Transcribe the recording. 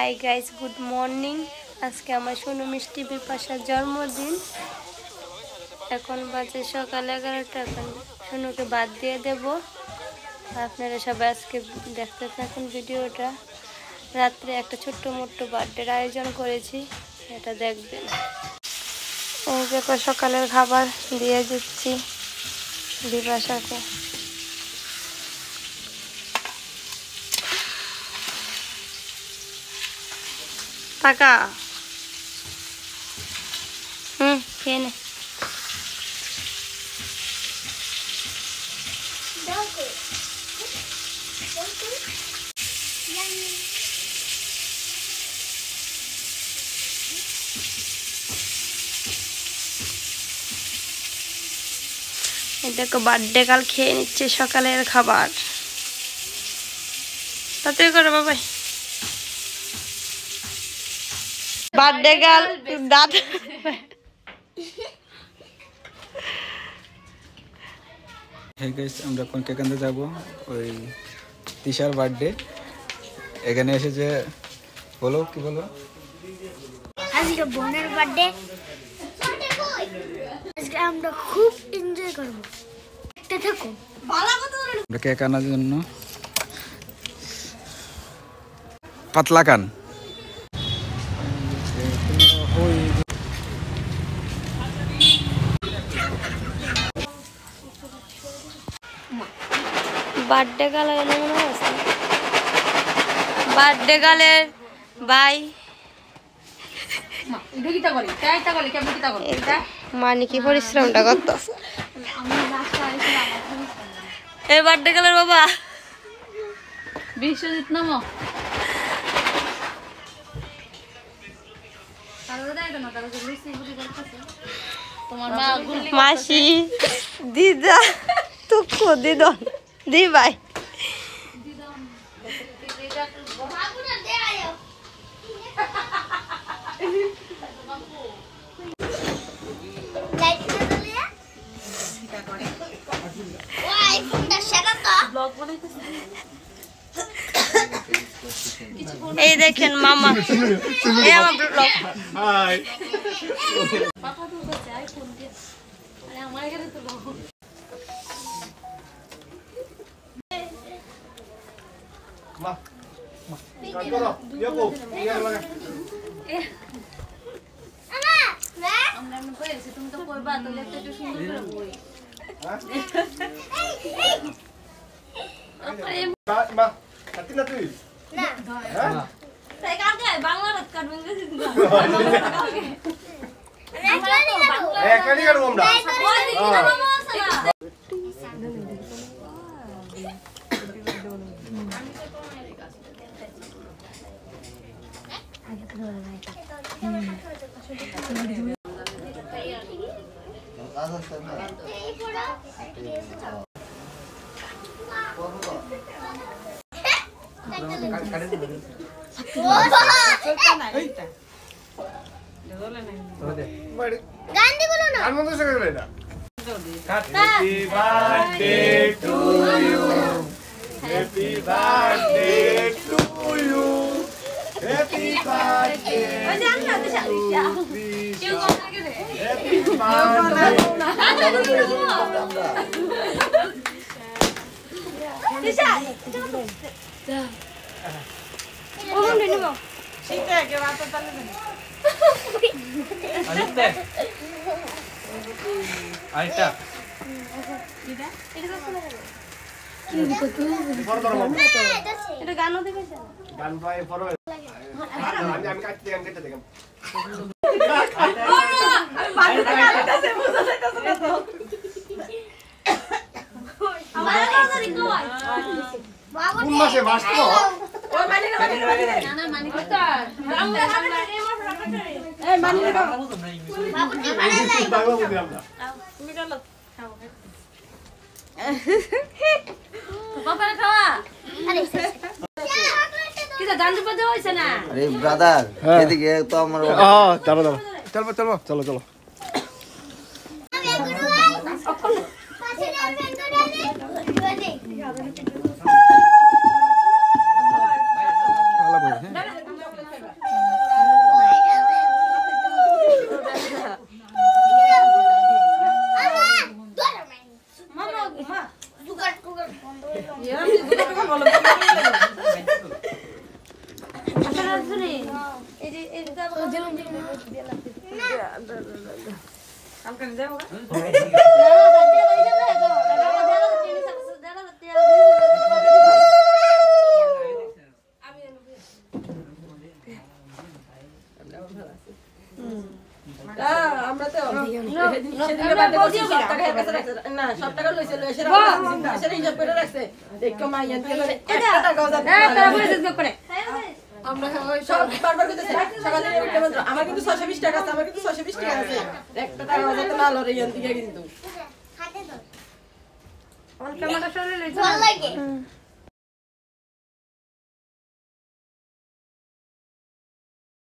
Hi guys, good morning. আজকে আমার সোনু মিষ্টি বিপাশার জন্মদিন। এখন বাজে সকাল 11টা। এখন সোনুকে বাদ দিয়ে দেব। আপনারা সবাই আজকে দেখতে থাকুন ভিডিওটা। রাত্রে একটা ছোট্ট মোট্ট বার্থডের আয়োজন করেছি, এটা দেখবেন। এই যে সকালের খাবার দিয়ে দিচ্ছি বিপাশাকে। টাকা খেয়ে নে। দেখো বার্থডে কাল খেয়ে নিচ্ছে সকালের খাবার। তাতে করো বাবাই। বার্থডে গার্ল দাঁত। হ্যাঁ গাইস, আমরা এখন কেক আনতে যাবো। ওই তিশার বার্থডে এখানে এসেছে। বলো কি বলো? আজকে বোনের বার্থডে। আজকে আমরা খুব এনজয় করব। দেখতে থাকো। আমরা কেক আনার জন্য পাতলা কান বার্থডে গাল বার্থডে গালের বাই মানে কি পরিশ্রমটা করতো এই বার্থডে গালের বাবা বিশ্বজিৎ নাম মাসি দিদা তুকু দিদন দি ভাই এই দেখেন মামা এই আমার ব্লগ। হাই পাপা তো বলছে আইফোন দিয়ে আরে আমার এখানে তো লোক মা কাট করো ইয়াকো ইয়ার লাগা আমরা কইছি তুমি তো কইবা তো একটু সুন্দর করে বই হ্যাঁ মা কাটি না তুই না হ্যাঁ তাই কাটে বাংলা রাত কাটবে ইংরেজি দিন এই কাটি কাটবো আমরা ওই দিন মামা আসলা গান্ধী বলো না আর মন্দ সঙ্গে বলে না happy birthday to you happy birthday to you happy birthday ওই জান না তো শালি কেউ কম লাগে রে হ্যাপি বার্থডে দিশা ও মন নিব ঠিক আছে কে বাত তালে দেন আইতে আইতা এটা এটা তো শুনে গেল কি দিতে তুই ফর ধরো এটা গানও দেখেছ গান ভাই ফর আমি কাটতে দেখেন আমি বাড়ি কাটতেছে বুঝা যাইতাছে না তো আমার কথা রিকো ভাই কোন মাসে মাস তো ওই মানি না না মানি করতে আমরা এই মানি না বাবু কি মানি নাই বাংলা বুঝি আমরা তুমি চলো খাও বাবা খাওয়া আরে কিটা গান্ধী পদে হইছে না আরে ব্রাদার এদিকে তো আমার চলো চলো চলো চলো চলো ভালো করে। হ্যাঁ আমরা তো না সব টাকা লইছে লইছে হিসাব করে রাখছে দেখো মাইয়ান আমরা সব বারবার করতেছে সকালে আমার কিন্তু 620 টাকা আছে আমার কিন্তু 620 টাকা আছে একটা টাকা যাতে না লরে ইয়ান দিকে কিন্তু ভালো লাগে